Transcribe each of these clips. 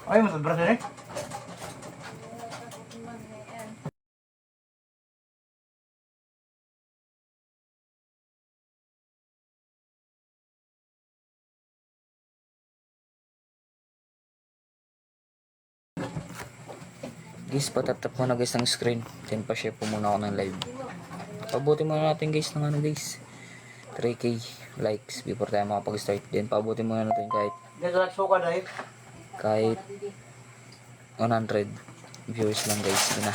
Ay, matubra siya eh. Guys, patatap mo na guys ng screen. Then pa-share po muna ako ng live. Pabuti muna natin guys ng ano guys. 3k likes before tayo makapag-start. Then pabuti muna natin Dito lang suka dahil. kahit 100 viewers lang guys. Yun na.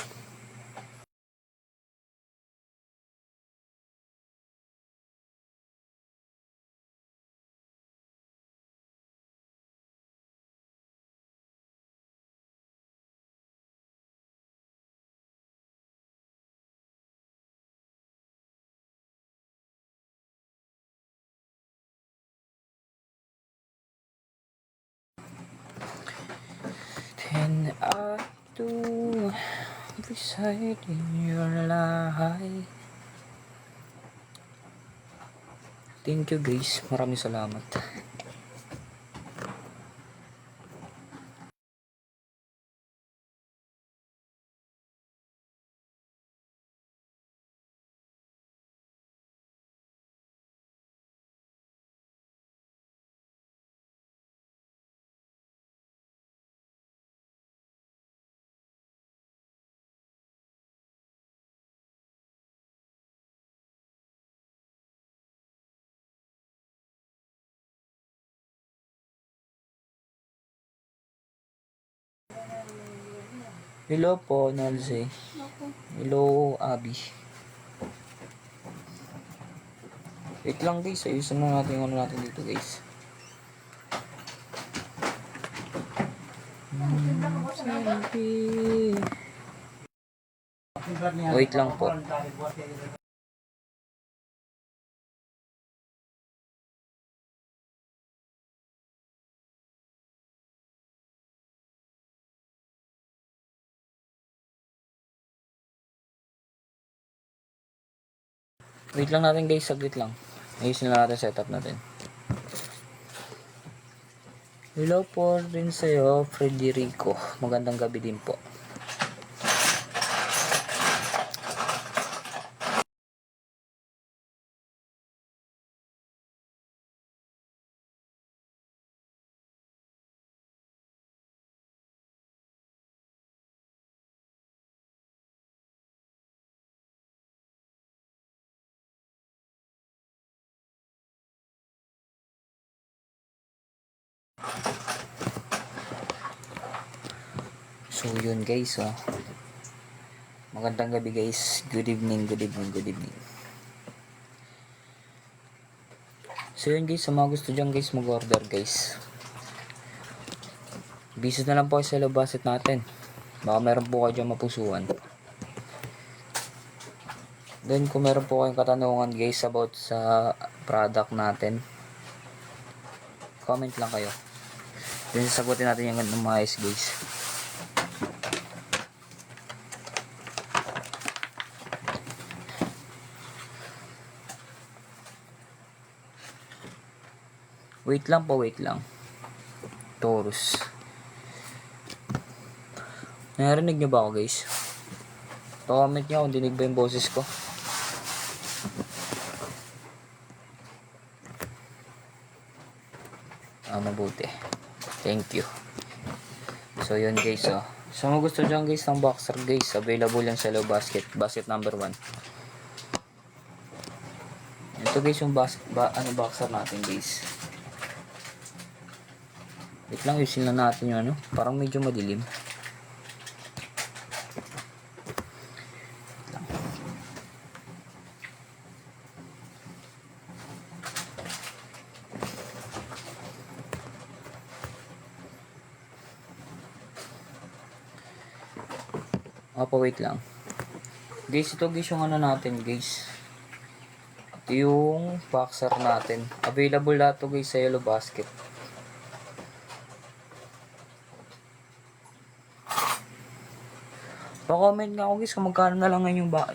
And I do reside in your life. Thank you guys. Maraming salamat. Hello po, Nalze. Hello, Abby. Wait lang guys, ayusin na natin yung ano natin dito guys. Wait lang po. Wait lang natin guys, saglit lang. Ayusin na natin setup natin. Hello po rin sa'yo, Frederico. Magandang gabi din po. So yun guys, oh. Magandang gabi guys. Good evening, good evening, good evening. So yun guys, sa mga gusto dyan guys mag-order guys. Visit na lang po kayo sa Lobasit natin. Baka meron po kayo dyan mapusuan. Then kung meron po kayong katanungan guys about sa product natin, comment lang kayo. Then sasagutin natin yung ng mga guys. Wait lang po, wait lang. Taurus. Narinig nyo ba ako guys? Comment nyo kung dinig ba yung boses ko. Mabuti. Thank you. So yun guys, oh. So kung gusto dyan guys ng boxer guys, available yan sa Low Basket. Basket number 1. Ito guys yung boxer natin guys. Wait lang, yusin lang natin yung ano. Parang medyo madilim. Wait lang. Guys, ito guys yung ano natin guys. Ito yung boxer natin. Available lahat to guys sa Yellow Basket. Pa-comment nga ako guys kung magkano na lang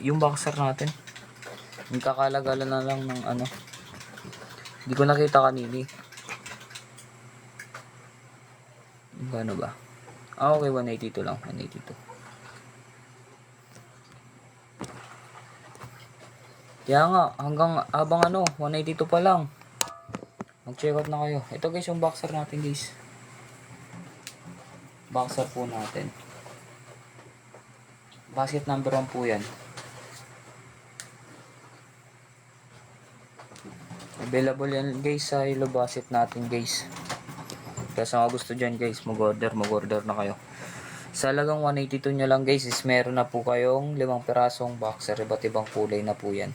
yung boxer natin. Yung kakalagala na lang ng ano. Hindi ko nakita kanina. Gano ba? Ah, okay, 182 lang. 182. Kaya nga, hanggang abang 182 pa lang. Mag-check out na kayo. Ito guys, yung boxer natin guys. Boxer po natin. Basket number 1 po yan. Available yan guys sa Yellow Basket natin guys. Kaya sa mga gusto dyan guys, mag-order na kayo. Sa halagang 182 nyo lang guys, is meron na po kayong 5 pirasong boxer. Iba't ibang kulay na po yan.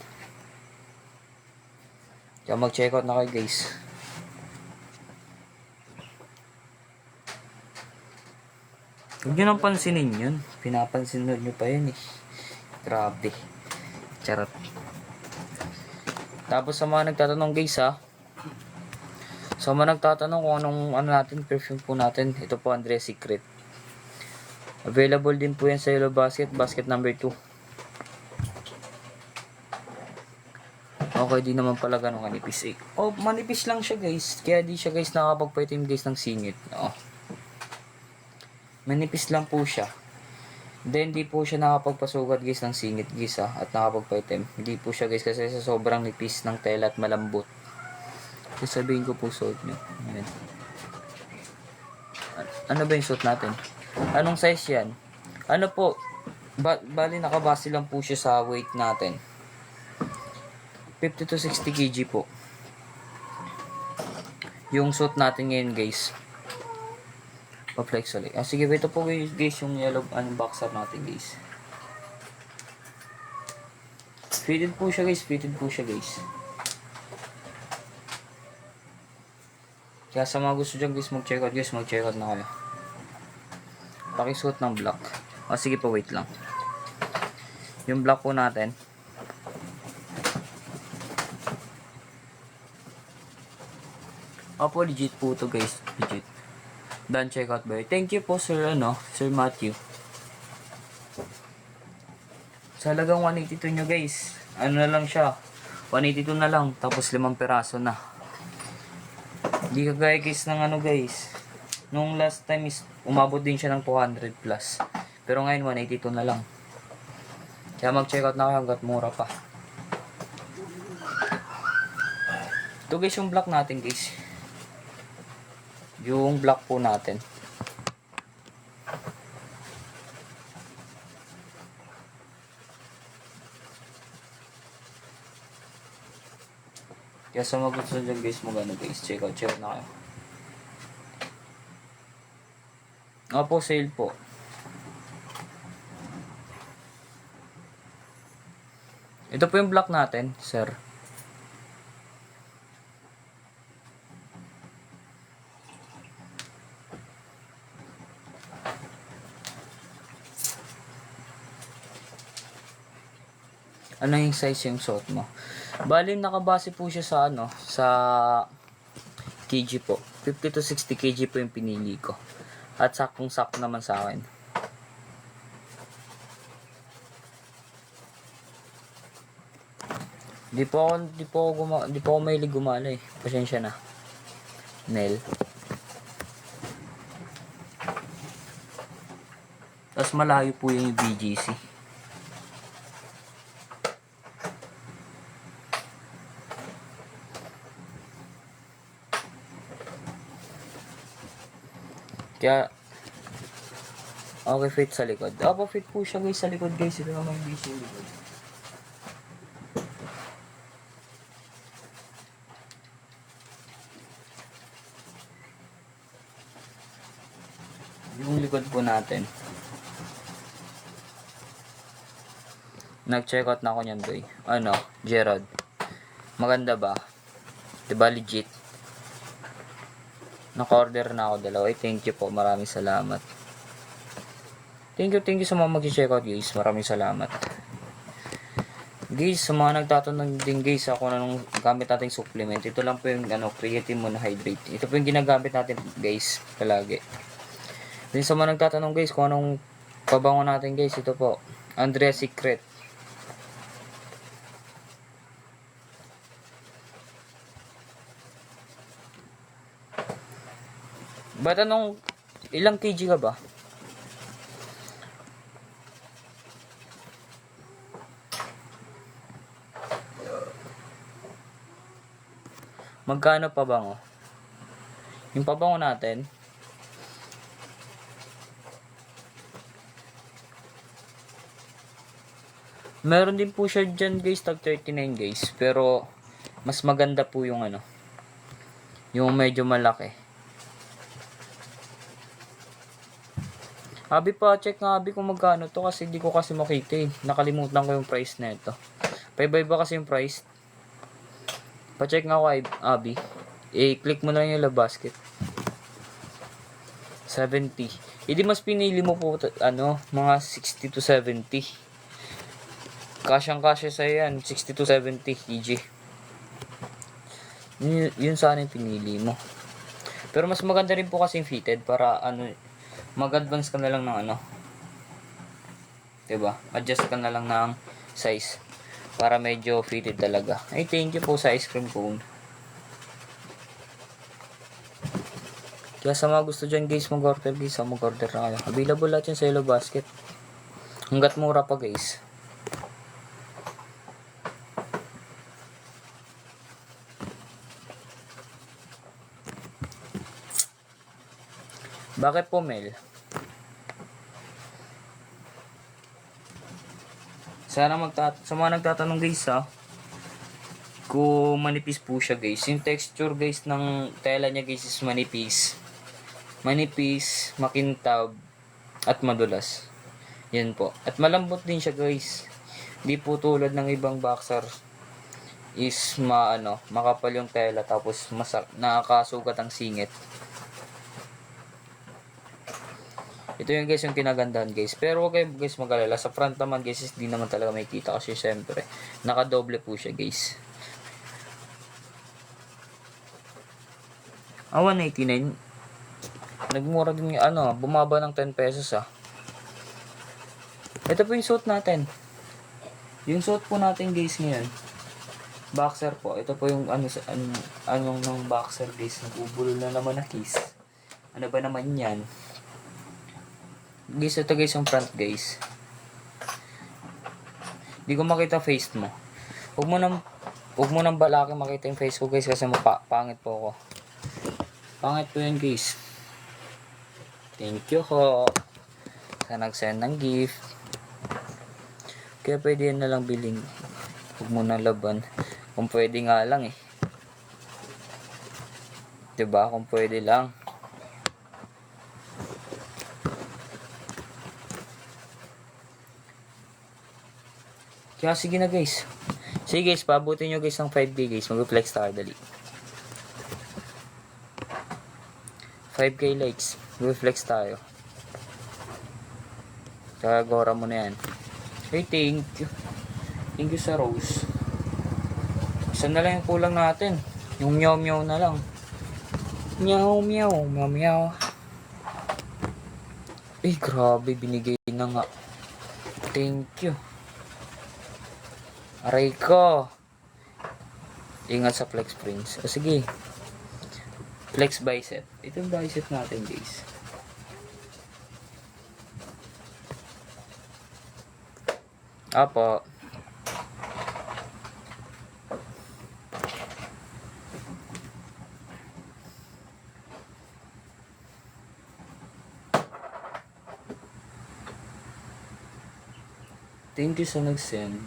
Kaya mag-check out na kayo guys. Huwag nyo nang pansinin yun. Pinapansin nyo pa yun eh. Grabe. Charot. Tapos sa mga nagtatanong guys ha. Sa mga nagtatanong kung anong natin, perfume po natin. Ito po Andrea's Secret. Available din po yan sa Yellow Basket. Basket number 2. Okay, di naman pala ganun manipis eh. Oh, manipis lang siya guys. Kaya di siya guys nakakapagpaitim guys ng singit. Oo. Manipis lang po siya. Then di po siya nakapagpasugat guys ng singit guys ha. At nakapagpaitim. Hindi po siya guys kasi sa sobrang nipis ng tela at malambot. Sasabihin ko po suot nyo. Ayan. Ano ba yung suot natin? Anong size yan? Ano po? Bali nakabase lang po siya sa weight natin. 50 to 60 kg po. Yung suit natin ngayon guys. Pa-flex ulit. Sige, ito po guys yung yellow boxer natin guys. Fitted po siya guys. Kaya sa mga gusto dyan guys mag-check out na kayo. Pakisuot ng black. Sige pa, wait lang. Yung black po natin. Opo, legit po to guys. Legit. Done check out ba? Thank you po Sir Sir Matthew. Sa halagang 182 nyo guys. Ano na lang siya. 182 na lang. Tapos 5 peraso na. Hindi kagaya guys ng guys. Nung last time is umabot din siya ng 200 plus. Pero ngayon 182 na lang. Kaya mag-check out na kayo hanggat mura pa. Ito guys yung black natin guys. Yung black po natin. Kaya sa mga gusto dyan guys guys. Check out na kayo. Opo, sale po. Ito po yung black natin, sir. Ano yung size yung suot mo? Bali, nakabase po siya sa sa kg po. 50 to 60 kg po yung pinili ko. At sakong-sak naman sa akin. Di po ako mahilig gumala eh. Pasensya na. Nel. Tapos malayo po yung BGC. Kaya, okay, fit sa likod. Opo, fit po siya guys sa likod guys. Ito naman yung BGC likod. Yung likod po natin. Nag-check out na ako niyan, boy. Gerard. Maganda ba? Diba legit? Naka-order na ako dalawa. Thank you po. Maraming salamat. Thank you sa mga mag-check out guys. Maraming salamat. Guys, sa mga nagtatanong din guys ako nung gamit nating supplement. Ito lang po yung creatine monohydrate. Ito po yung ginagamit natin guys palagi. Din sa mga nagtatanong guys kung anong pabango natin guys, ito po. Andrea's Secret. Ba't ilang kg ka ba? Magkano pabango? Yung pabango natin, meron din po siya dyan guys, tag 39 guys. Pero, mas maganda po yung ano, yung medyo malaki. Abi pa, check nga Abi kung magkano to kasi di ko kasi makita eh. Nakalimutan ko yung price na ito. Paiba-iba kasi yung price. Pa-check nga ako Abi. I-click mo lang yung love basket. 70. Hindi mas pinili mo po ano, mga 60 to 70. Kasyang-kasya sa yan, 60 to 70 EG. Yun sana yung pinili mo. Pero mas maganda rin po kasi yung fitted para ano, mag-advance ka na lang ng ano. 'Di ba? Adjust ka na lang ng size para medyo fitted talaga. Ay, thank you po sa ice cream cone. Kaya sa mga gusto dyan guys mag-order guys, mag-order na kayo. Available lahat yan sa Yellow Basket. Hanggat mura pa guys. Bakit po Mel? Sana sa mga nagtatanong guys ha, kung manipis po siya guys. Yung texture guys ng tela niya guys is manipis. Manipis, makintab, at madulas. Yan po. At malambot din siya guys. Di po tulad ng ibang boxer is makapal yung tela tapos nakakasugat ang singit. Ito yung guys yung kinagandahan guys. Pero huwag kayo guys mag-alala. Sa front naman guys is di naman talaga may kita kasi syempre nakadoble po siya guys. 189. Nagmura din bumaba ng 10 pesos ah. Ito po yung suit natin. Yung suit po natin guys ngayon. Boxer po. Ito po yung anong ng boxer guys. Nag-ubulol na naman na kiss. Ano ba naman yan? Guys, ito guys yung front guys. Di ko makita face mo. Huwag mo nang balaki makita yung face ko guys kasi pangit po ako. Pangit po yan guys. Thank you ho. Sa nag-send ng gift. Kaya pwede yan na lang biling. Huwag mo nang laban. Kung pwede nga lang eh. Diba? Kung pwede lang. Kaya sige na guys. Sige guys, paabutin nyo guys ng 5K guys. Mag-flex tayo dali. 5K likes. Mag-flex tayo. Kaya gora mo na yan. Hey, thank you. Thank you sa Rose. Isa na lang yung kulang natin. Yung meow meow na lang. Meow meow. Meow meow. Eh, grabe. Binigay na nga. Thank you. Aray ko. Ingat sa flex prints. O sige. Flex bicep. Ito yung bicep natin guys. Apo. Thank you sa nag-send.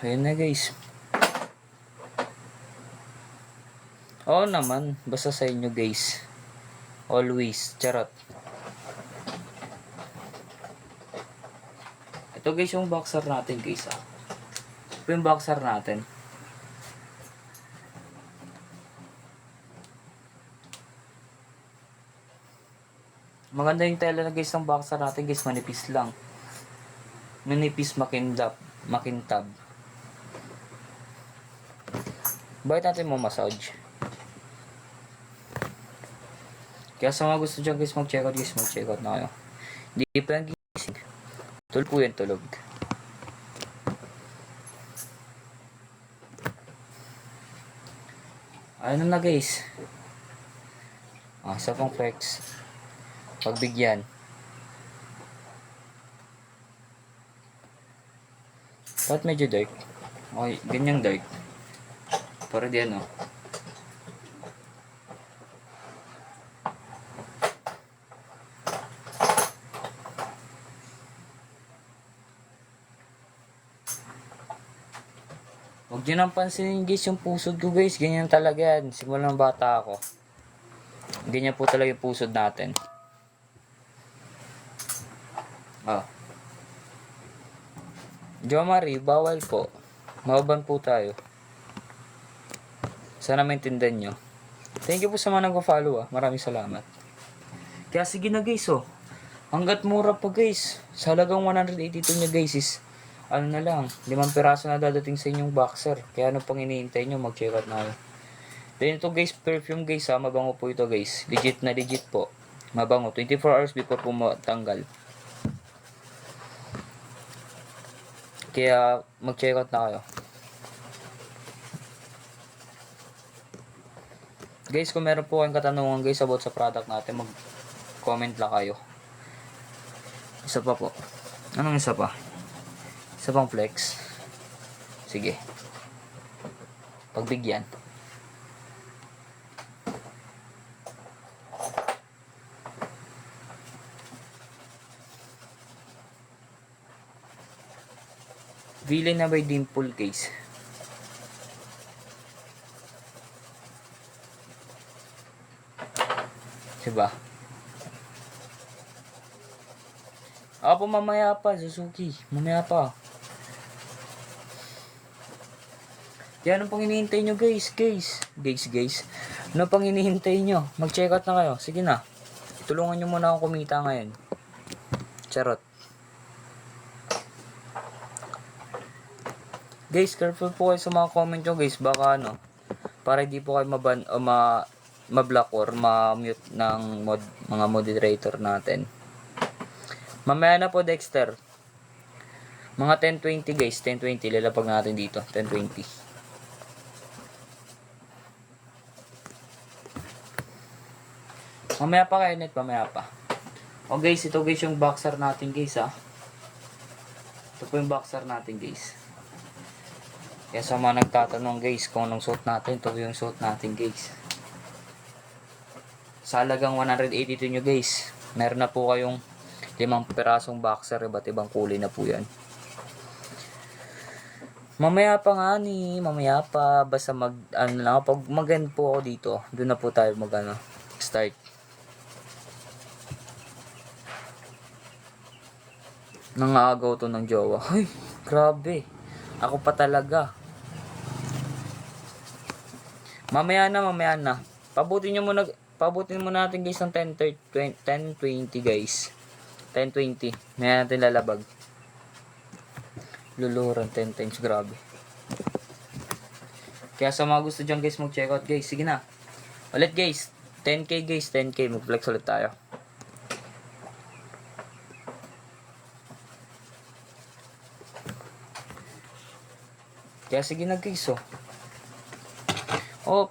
Ayan na guys. Oo naman. Basta sa inyo guys. Always. Charot. Ito guys yung boxer natin guys ah. Ito yung boxer natin. Maganda yung tela na guys ng boxer natin guys. Manipis lang. Manipis makintab. Bakit natin mo massage? Kaya sa mga gusto dyan guys mag-check out na kayo. Hindi pa yung gising. Tulog po yan, tulog. Ano na guys? Isa pang flex. Pagbigyan. Ba't medyo dark? Okay, ganyang dark. Para di ano. Huwag nyo nang pansinin guys yung pusod ko guys. Ganyan talaga yan. Simula ng bata ako. Ganyan po talaga yung pusod natin. Jo Marie, bawal po. Mababan po tayo. Sana maintindihan nyo. Thank you po sa mga nag-follow Maraming salamat. Kaya sige na guys Hanggat mura pa guys. Sa halagang 182 nyo guys is ano na lang, 5 piraso na dadating sa inyong boxer. Kaya ano pang iniintay nyo, mag-check out na kayo. Then ito guys, perfume guys mabango po ito guys. Legit na legit po. Mabango, 24 hours before po matanggal. Kaya mag-check out na kayo. Guys, kung meron po kayong katanungan guys about sa product natin, mag-comment lang kayo. Isa pa po. Anong isa pa? Isa pang flex. Sige. Pagbigyan. Villain na by Dimple guys. Diba? Ako mamaya pa, Suzuki. Mamaya pa. Yan ang pang hinihintay nyo guys. Guys. Ano pang hinihintay nyo? Mag-check out na kayo. Sige na. Tulungan nyo muna akong kumita ngayon. Charot. Guys, careful po kayo sa mga comment nyo guys. Baka para hindi po kayo maban o ma-block or ma-mute ng mga moderator natin. Mamaya na po Dexter. Mga 10:20 guys, 10:20 lalapag natin dito, 10:20. Mamaya pa kayo net, mamaya pa. O guys, ito guys yung boxer natin guys Ito po yung boxer natin guys. Kaya sa mga nagtatanong guys kung anong suot natin, ito yung suot natin guys. Sa halagang 182 nyo guys, meron na po kayong 5 pirasong boxer, iba't ibang kulay na po yan. Mamaya pa nga mamaya pa, basta pag mag-end po ako dito, doon na po tayo start. Nangaagaw to ng jowa. Ay, grabe. Ako pa talaga. Mamaya na. Pabutin mo natin guys ng 10:20 guys. 10:20. May natin lalabag. Luluhuran 10 times, grabe. Kaya sa mga gusto dyan guys, mag-check out guys. Sige na. Ulit guys. 10k guys, 10k. Mag-flex ulit tayo. Kaya sige na guys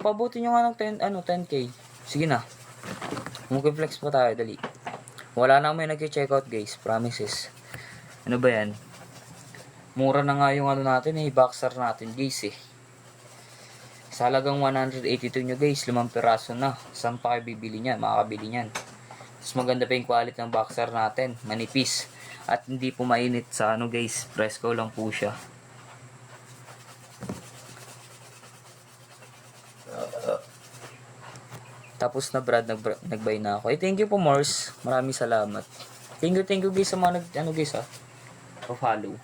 pabuti nyo nga ng 10k. Sige na. Mag-flex pa tayo, dali. Wala na may nag-check out guys, promises. Ano ba yan? Mura na nga yung natin boxer natin guys Sa halagang 182 nyo guys, 5 piraso na. Saan pa kayo bibili niyan? Makakabili niyan. Mas maganda pa yung quality ng boxer natin, manipis. At hindi po mainit sa guys, fresco lang po siya. Tapos na Brad, nag-buy na ako. Thank you po Morse. Maraming salamat. Thank you guys sa mga guys pa-follow.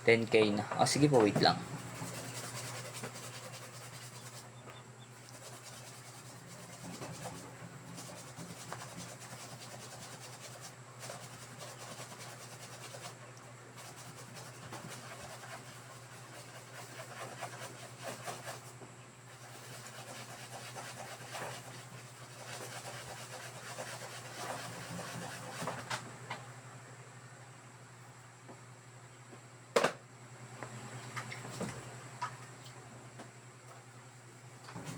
10k na. Sige po, wait lang.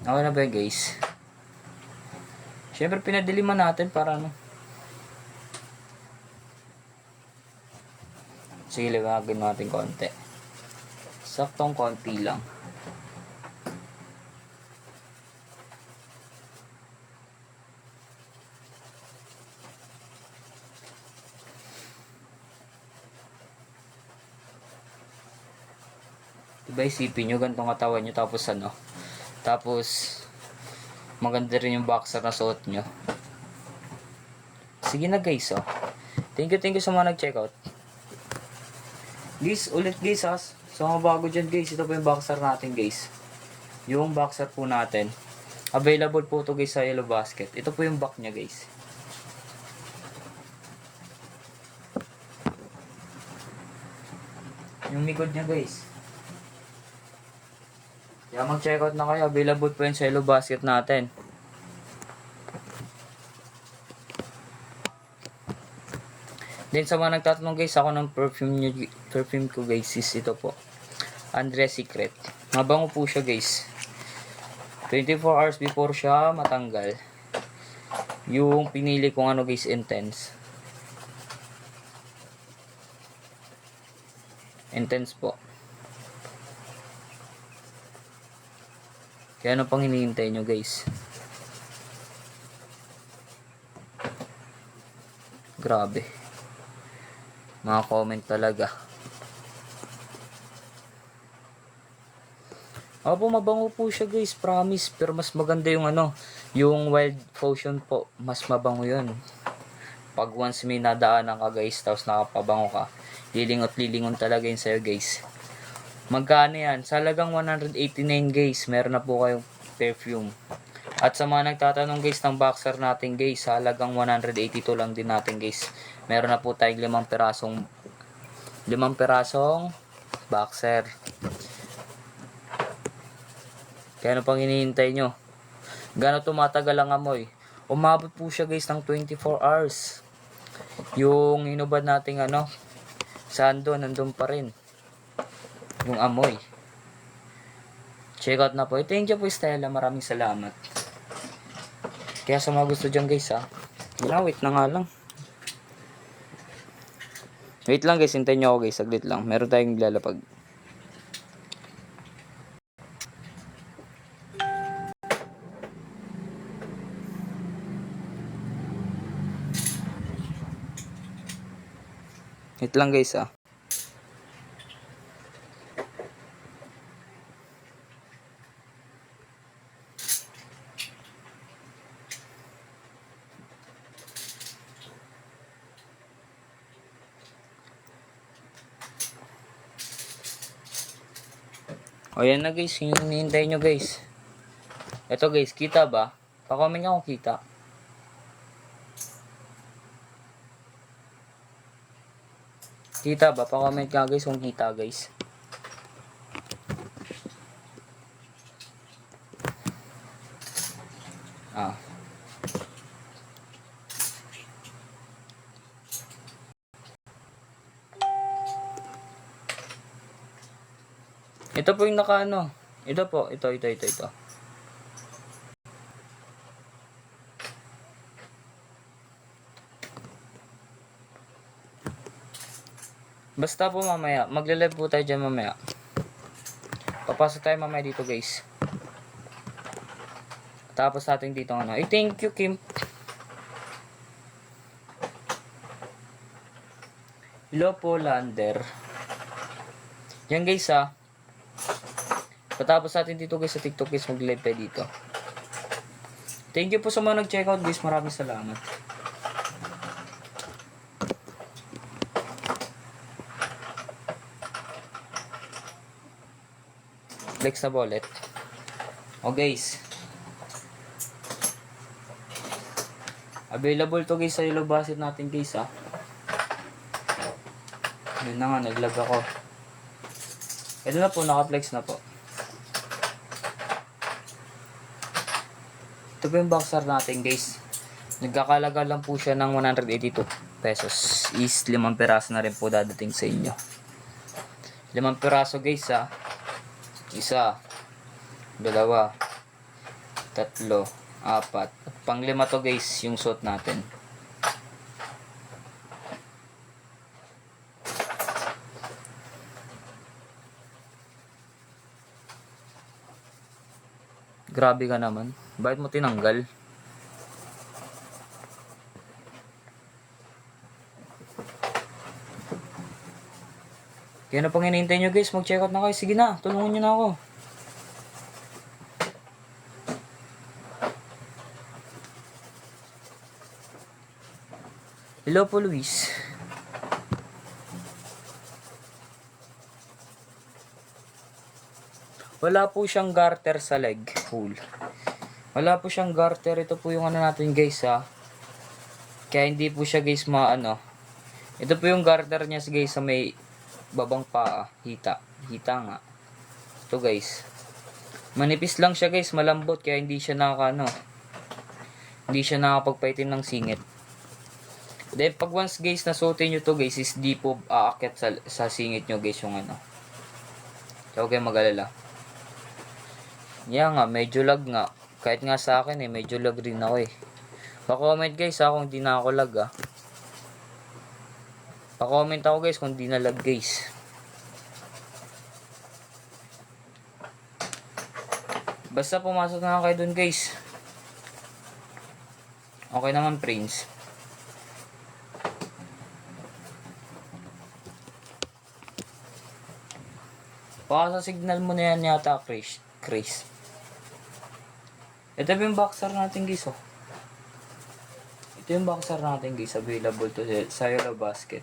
Okay na ba yun, guys? Siyempre, pinadiliman natin para ano. Sige, liwagin natin konti. Saktong konti lang. Diba isipin nyo, ganitong katawan nyo, tapos ano, tapos maganda rin yung boxer na suot nyo. Sige na guys, oh. Thank you sa mga nag-checkout. Guys, ulit guys ha, sa mga bago dyan guys, ito po yung boxer natin guys. Yung boxer po natin, available po to guys sa Yellow Basket. Ito po yung back nya guys. Yung likod nya guys. Kaya mag-checkout na kayo. Available po yun sa Yellow Basket natin. Then sa mga nagtatanong guys, ako ng perfume ko guys is ito po. Andre's Secret. Mabango po siya guys. 24 hours before siya matanggal. Yung pinili kong ano guys, Intense. Intense po. Kaya ano pang hinihintay nyo guys? Grabe. Mga comment talaga. Opo, mabango po siya guys, promise. Pero mas maganda yung ano, yung Wild Potion po. Mas mabango yun. Pag once may nadaanan ka guys, tapos nakapabango ka, lilingot-lilingon talaga yun sa'yo guys. Magkano yan? Sa halagang 189 guys, meron na po kayong perfume. At sa mga nagtatanong guys ng boxer natin guys, sa halagang 182 lang din natin guys. Meron na po tayong 5 pirasong boxer. Kaya ano pang hinihintay nyo? Gano'n tumatagal ang amoy? Umabot po siya guys ng 24 hours. Yung inubad nating ano, sando, nandun pa rin. Yung amoy. Check out na po. Thank you po Stella. Maraming salamat. Kaya sa mga gusto dyan guys ha. Wait na nga lang. Wait lang guys. Hintayin nyo ako guys. Saglit lang. Meron tayong lalapag. Wait lang guys ha. O yan na guys, hinihintay nyo guys. Ito guys, kita ba? Pa-comment nyo kung kita. Kita ba? Pa-comment nga guys kung kita guys. Ah. Ito po yung nakaano. Ito po, ito. Basta po mamaya, magle-live po tayo dyan mamaya. Papasok tayo mamaya dito guys. Tapos natin dito ano. Thank you Kim. Hello po Lander. Yan guys ha. Patapos natin dito guys sa TikTok guys, mag-live tayo dito. Thank you po sa mga nag-checkout guys. Maraming salamat. Flex na bullet. O guys. Available to guys sa Yellow Basket natin guys ha. Yun na nga, naglag ako. Ito na po, naka-flex na po. Ito po yung boxer natin guys. Nagkakalaga lang po siya ng 182 pesos. Is 5 piraso na rin po dadating sa inyo. 5 piraso guys ha. 1, 2, tatlo, apat. At panglima to guys, yung suot natin. Grabe ka naman. Bakit mo tinanggal? Kaya na pang hinihintay nyo guys, mag-check out na kayo. Sige na, tulungan nyo na ako. Hello po Luis. Wala po siyang garter sa leg hole. Wala po siyang garter. Ito po yung ano natin guys ha. Kaya hindi po siya guys maano. Ito po yung garter niya guys sa may babang paa. Hita. Hita nga. Ito guys. Manipis lang siya guys. Malambot. Kaya hindi siya nakakano. Hindi siya nakapagpaitim ng singit. Then pag once guys nasuotin nyo to guys is di po aakyat sa singit nyo guys yung ano. So huwag kayong mag-alala. Yan nga, medyo lag nga. Kahit nga sa akin medyo lag rin ako Pa-comment guys kung di na ako lag Pa-comment ako guys kung di na lag guys. Basta pumasok na kayo dun guys. Okay naman Prince. Baka sa signal mo na yan yata Chris. Ito yung boxer natin guys Ito yung boxer natin guys. Available to sa Eurobasket.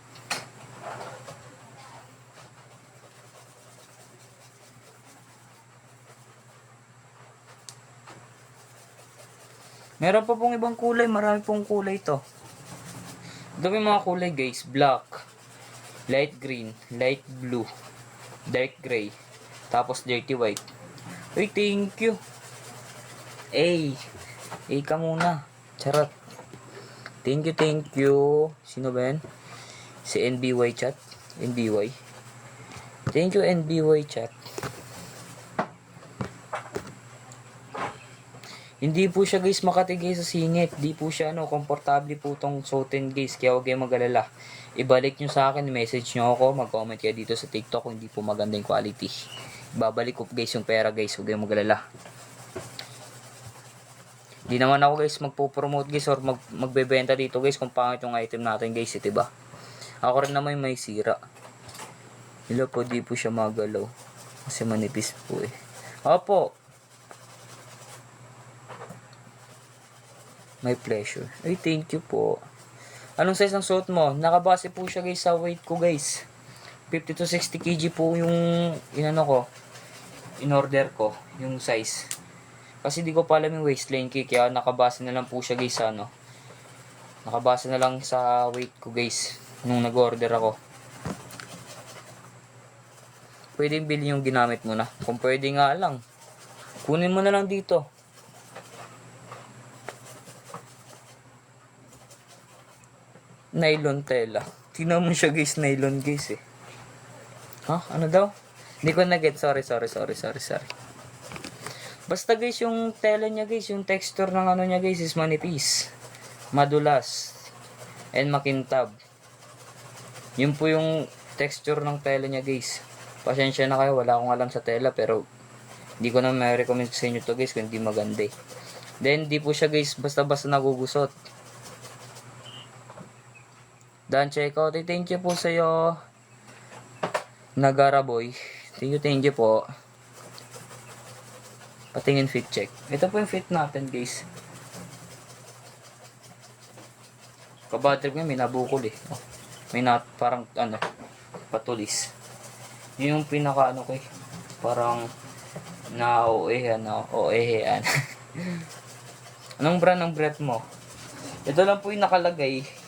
Meron pa pong ibang kulay. Marami pong kulay to. Ito yung mga kulay guys. Black, light green, light blue, dark gray, tapos dirty white. Uy, thank you. Ka muna. Charot. Thank you. Sino ba yan? Si NBY chat. NBY. Thank you NBY chat. Hindi po siya guys makatigay sa singit. Di po siya komportable po tong suotin guys. Kaya huwag kayong mag-alala. Ibalik nyo sa akin, message nyo ako, mag-comment kayo dito sa TikTok kung hindi po maganda yung quality. Babalik ko guys yung pera guys, huwag kayong mag-alala. Di naman ako guys magpo-promote guys or magbebenta dito guys kung pangit yung item natin guys, diba? Ako rin naman may sira. Hello po, di po siya magalaw. Kasi manipis po Opo. My pleasure. Ay, thank you po. Anong size ang suot mo? Nakabase po siya guys sa weight ko guys. 50 to 60 kg po yung in-order ko. Yung size. Kasi di ko pa alam yung waistline ko. Kaya nakabase na lang po siya guys sa Nakabase na lang sa weight ko guys. Nung nag-order ako. Pwede bilhin yung ginamit mo na. Kung pwede nga lang. Kunin mo na lang dito. Nylon tela. Tingnan mo siya guys, nylon guys Ano daw? Hindi ko na-get. Sorry. Basta guys, yung tela niya guys, yung texture ng niya guys is manipis, madulas, and makintab. Yun po yung texture ng tela niya guys. Pasensya na kayo, wala akong alam sa tela pero hindi ko na ma-recommend sa inyo to guys kung hindi maganda Then di po siya guys basta-basta nagugusot. Dan check out. Thank you po sa iyo. Nagara boy. Thank you po. Patingin fit check. Ito po yung fit natin guys. Kabatrip nga may nabukol May parang patulis. Yun yung pinaka ko parang na-oehan. Anong brand ng breath mo? Ito lang po yung nakalagay.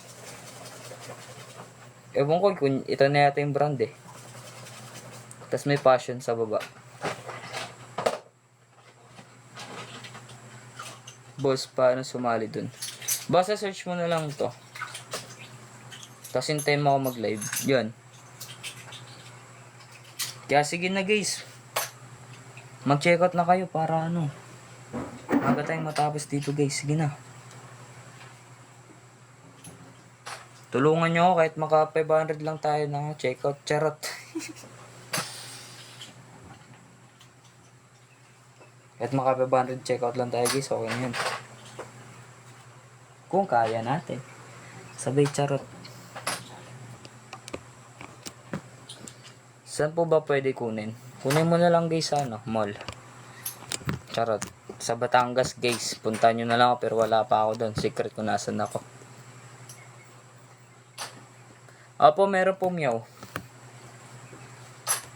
Ewan ko kung ito na yata yung brand Tapos may passion sa baba. Boss, paano sumali dun? Basta search mo na lang to. Tapos hintayin mo ako mag-live. Yun. Kaya sige na guys. Mag-check out na kayo para Maga tayong matapos dito guys. Sige na. Tulungan nyo ako kahit maka 500 lang tayo na checkout. Charot. Kahit maka 500 checkout lang tayo guys. Okay na yun. Kung kaya natin. Sabay charot. Saan po ba pwede kunin? Kunin mo na lang guys sa mall. Charot. Sa Batangas guys. Punta nyo na lang ako pero wala pa ako doon. Secret kung nasan ako. Opo, meron po meow.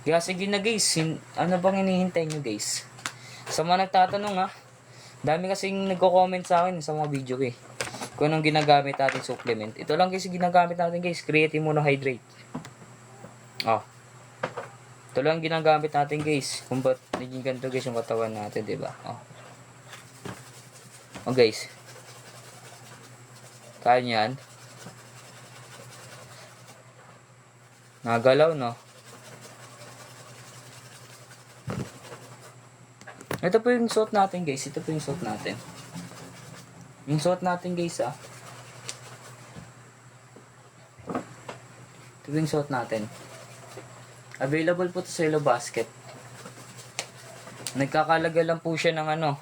Kaya sige na guys. Ano bang hinihintay nyo guys? Sa mga nagtatanong ha. Dami kasing nagko-comment sa akin sa mga video ko eh. Kung anong ginagamit natin supplement. Ito lang guys ginagamit natin guys. Creatine Monohydrate. Oh. Ito lang ginagamit natin guys. Kung ba't naging ganito guys yung katawan natin, diba? Oh. Oh guys. Kaya yan. Nagalaw no. Ito po yung suot natin guys. Ito po yung suot natin. Yung suot natin guys ah. Ito po yung suot natin. Available po to sa Yellow Basket. Nagkakalaga lang po siya ng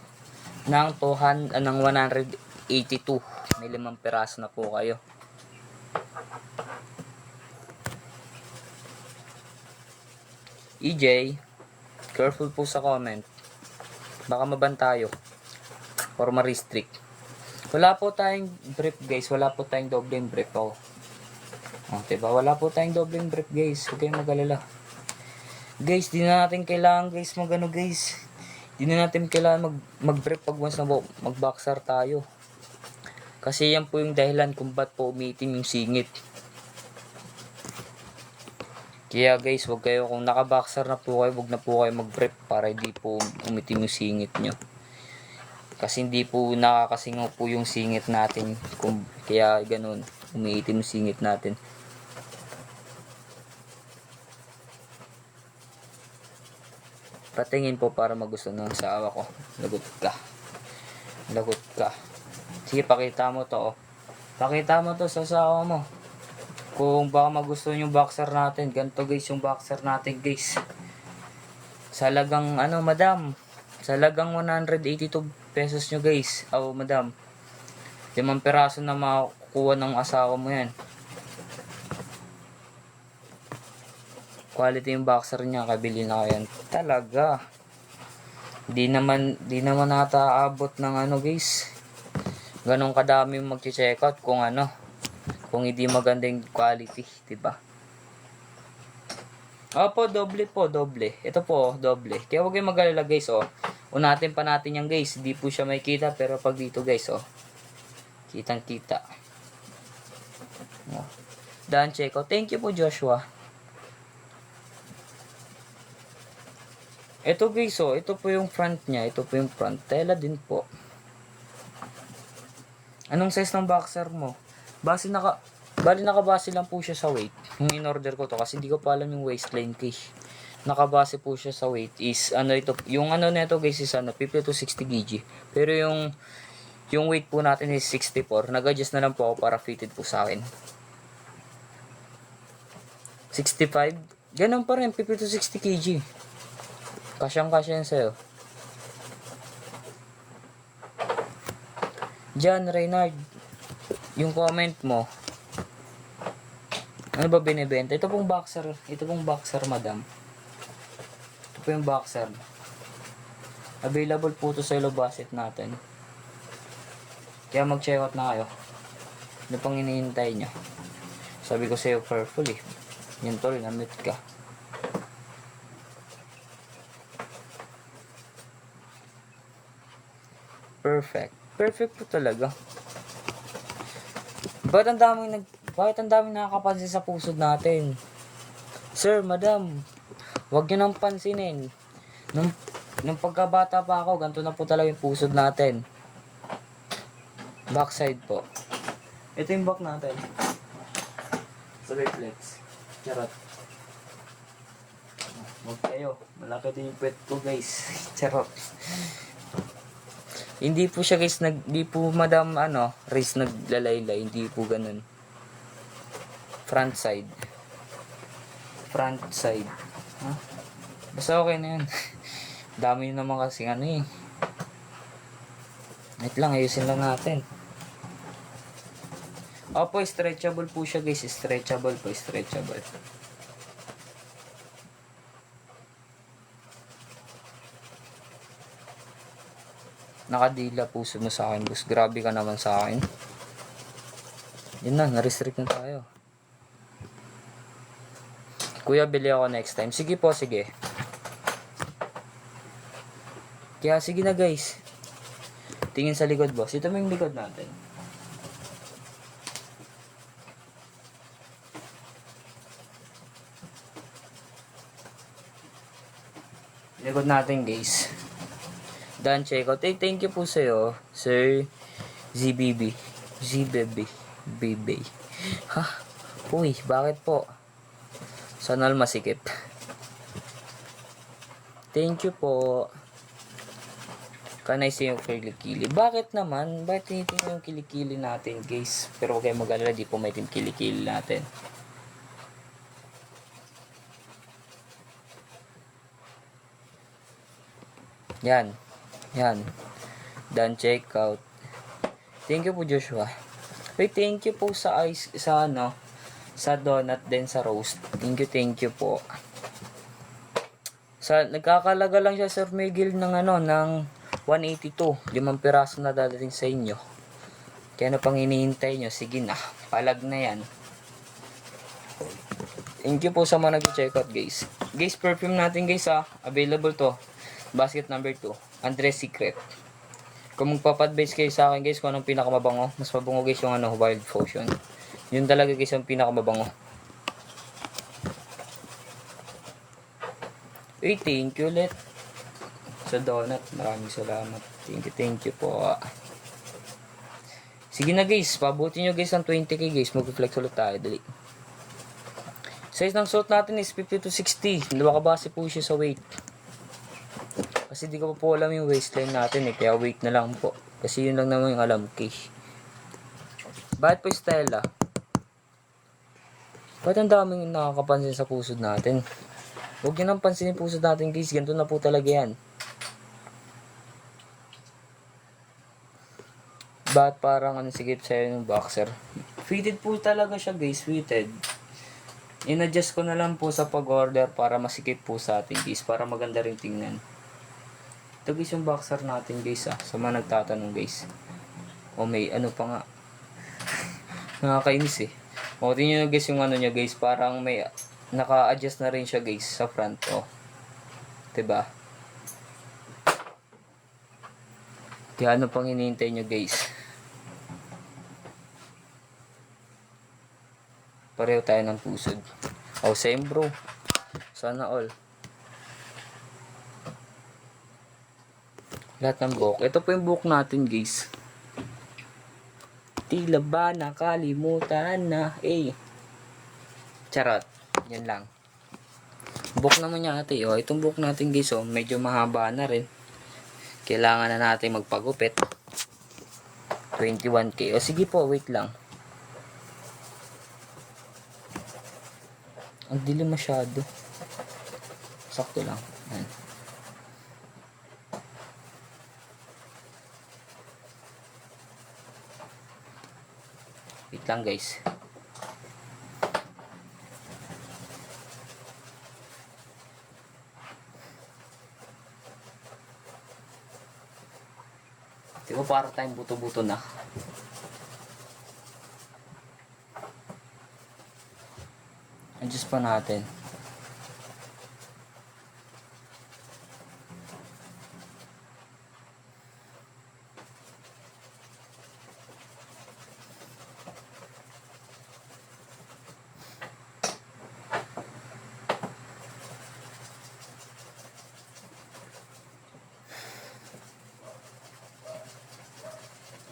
ng 182. May 5 piraso na po kayo. EJ, careful po sa comment. Baka maban tayo. Or ma-restrict. Wala po tayong brief guys. Wala po tayong dobleng brief. Oh. Diba? Wala po tayong dobleng brief guys. Huwag kayong mag-alala. Guys, di na natin kailangan guys guys. Di na natin kailangan mag-brief pag once na mag-boxer tayo. Kasi yan po yung dahilan kung ba't po umiitim yung singit. Kaya guys, wag kayo kung naka-boxer na po kayo, wag na po kayo mag-brief para hindi po umitim yung singit nyo. Kasi hindi po nakakasingaw po yung singit natin. Kaya ganun, umiitim yung singit natin. Patingin po para magusto ng asawa ko. Lagot ka. Lagot ka. Sige, pakita mo to. Oh. Pakita mo to sa asawa mo. Kung baka magustuhan yung boxer natin. Ganito guys yung boxer natin guys. Salagang madam. Salagang 182 pesos nyo guys. Oh madam. 5 peraso na makukuha ng asawa mo yan. Quality yung boxer niya. Kabili na kayo yan. Talaga. Di naman nata abot ng guys. Ganong kadami mag-check out kung kung hindi maganda yung quality, diba? Opo, doble po, doble. Ito po, doble. Kaya huwag kayong mag-alala guys, oh. Unatin pa natin yan guys. Hindi po siya may kita, pero pag dito guys, oh. Kitang-kita. Oh. Done check out. Thank you po, Joshua. Ito guys, oh. Ito po yung front niya. Ito po yung front. Tela din po. Anong size ng boxer mo? Bali nakabase lang po siya sa weight. Yung in-order ko to kasi hindi ko pa alam yung waistline case. Nakabase po siya sa weight is ito, yung nito guys is 50 to 60 kg. Pero yung weight po natin is 64. Nag-adjust na lang po ako para fitted po sa akin. 65. Ganun pa rin 50 to 60 kg. Kasyang-kasya yan sa'yo. John Reynard, yung comment mo, ano ba binibenta? Ito pong boxer madam. Ito po yung boxer. Available po to sa Yellow Basket natin. Kaya mag-check out na kayo. Ano pang hinihintay nyo? Sabi ko sa'yo, careful eh. Yun tol, namit ka. Perfect. Perfect po talaga. Bakit ang daming nakakapansin sa pusod natin? Sir, madam, wag nyo nang pansinin. Nung pagkabata pa ako, ganito na po talaga yung pusod natin. Backside po. Ito yung back natin. Sabay flex. Charot. Huwag kayo. Malaki din yung pet ko guys. Charot. Hindi po siya guys, hindi po madam race naglalaylay, hindi po ganun. Front side. Front side. Ha? Basta okay na yun. Dami yun naman kasi Wait lang, ayusin lang natin. Opo, stretchable po siya guys. Stretchable po, stretchable. Nakadila puso mo sa akin, boss. Grabe ka naman sa akin. Yun na, na-restrict na tayo. Kuya, bili ako next time. Sige po, sige. Kaya sige na guys. Tingin sa likod, boss. Ito mo yung likod natin. Likod natin guys. Done check out. Hey, thank you po sa'yo, Sir ZBB. ZBB. BB. Ha? Uy, bakit po? Sana all masikip. Thank you po. Can I see yung kilikili? Bakit naman? Bakit tinitingnan yung kilikili natin, guys? Pero huwag kayong mag-alala, di po may kilikili natin. Yan. Yan. Done check out. Thank you po, Joshua. Wait, thank you po sa ice, sa donut din sa roast. Thank you po. Nagkakalaga lang siya, Sir Miguel, ng ng 182. 5 piraso na dadating sa inyo. Kaya ano pang hinihintay nyo? Sige na. Palag na yan. Thank you po sa mga nag-check out, guys. Guys, perfume natin, guys, available to. Basket number 2. Andres Secret. Kung magpapa-advise kayo sa akin, guys, kung anong pinakamabango, mas mabango, guys, yung Wild Potion. Yun talaga, guys, yung pinakamabango. Uy, thank you ulit sa donut. Maraming salamat. Thank you po. Sige na, guys. Pabuti nyo, guys, ng 20k, guys. Mag-flex ulit tayo. Dali. Size ng suit natin is 50 to 60. Nakabase po siya sa weight. Kasi di ko pa po alam yung waistline natin kaya weight na lang po. Kasi yun lang naman yung alam ko. Bakit po Stella? Ba't ang daming nakakapansin sa pusod natin? Huwag nyo nang pansinin yung pusod natin, guys. Ganito na po talaga yan. Ba't parang sigip sa'yo yung boxer? Fitted po talaga siya, guys. Fitted. In-adjust ko na lang po sa pag-order para masikip po sa atin, guys. Para maganda rin tingnan. Ito, guys, yung boxer natin, guys, sa mga nagtatanong, guys. O may pa nga. Nakakainis O, tingnan nyo, guys, yung niya, guys. Parang may naka-adjust na rin siya, guys, sa front. O. Diba? Kaya ano pang hinihintay nyo, guys? Pareho tayo ng pusod. O, same, bro. Sana all. Lahat ng buhok. Ito po yung buhok natin, guys. Tila ba nakalimutan na Charot. Yan lang. Buhok naman niya ate. Itong buhok natin, guys, medyo mahaba na rin. Kailangan na natin magpagupit. 21k. Sige po, wait lang. Ang dilim masyado. Sakto lang. Yan. Wait lang, guys. Diba para tayong buto-buto na. Adjust pa natin.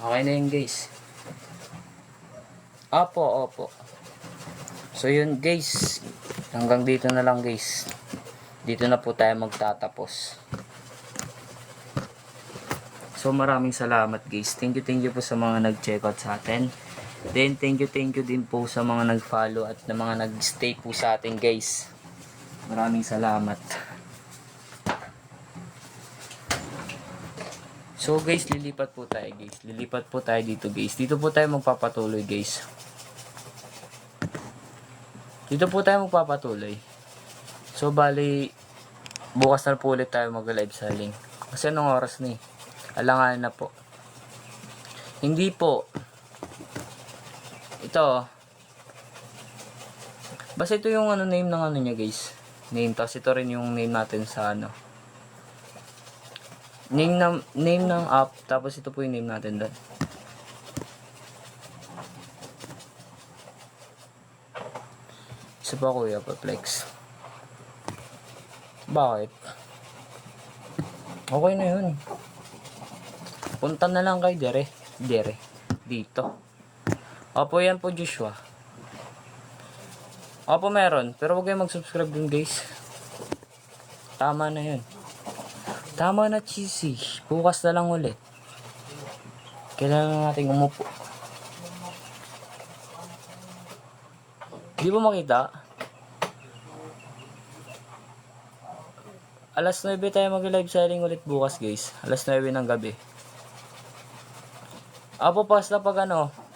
Okay na yun, guys. Opo. So yun, guys. Hanggang dito na lang, guys. Dito na po tayo magtatapos. So maraming salamat guys. Thank you po sa mga nag-check out sa atin. Then thank you din po sa mga nag-follow at na mga nag-stay po sa atin guys. Maraming salamat. So guys, lilipat po tayo guys. Lilipat po tayo dito guys. Dito po tayo magpapatuloy guys. Dito po tayo magpapatuloy. So bali, bukas na po ulit tayo mag-live selling. Kasi anong oras na eh. Alangan na po. Hindi po. Ito. Basta ito yung name ng niya guys. Name. Tapos ito rin yung name natin sa Name ng app. Tapos ito po yung name natin doon. Isa pa kuya, Flex. Bakit? Okay na yun. Punta na lang kayo dito. Opo, yan po Joshua. Opo, meron. Pero huwag kayong mag-subscribe dun guys. Tama na yun. Tama na cheesy. Bukas na lang ulit. Kailangan natin umupo. Di ba makita? Alas 9 tayo mag-live selling ulit bukas guys. Alas 9 ng gabi. Apo basta pag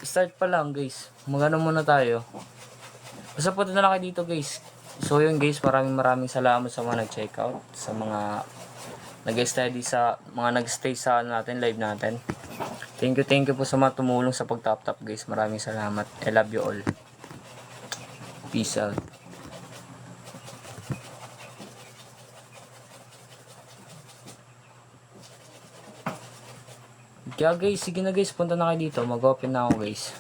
start pa lang guys. Magano muna tayo. Basta punta na lang kayo dito guys. So yun guys, maraming salamat sa mga nag-check out. Sa mga nag-study sa mga nag-stay sa natin, live natin. Thank you po sa mga tumulong sa pag-tap guys. Maraming salamat. I love you all. Peace out. Kaya guys, sige na guys, punta na kayo dito. Mag-open na ako guys.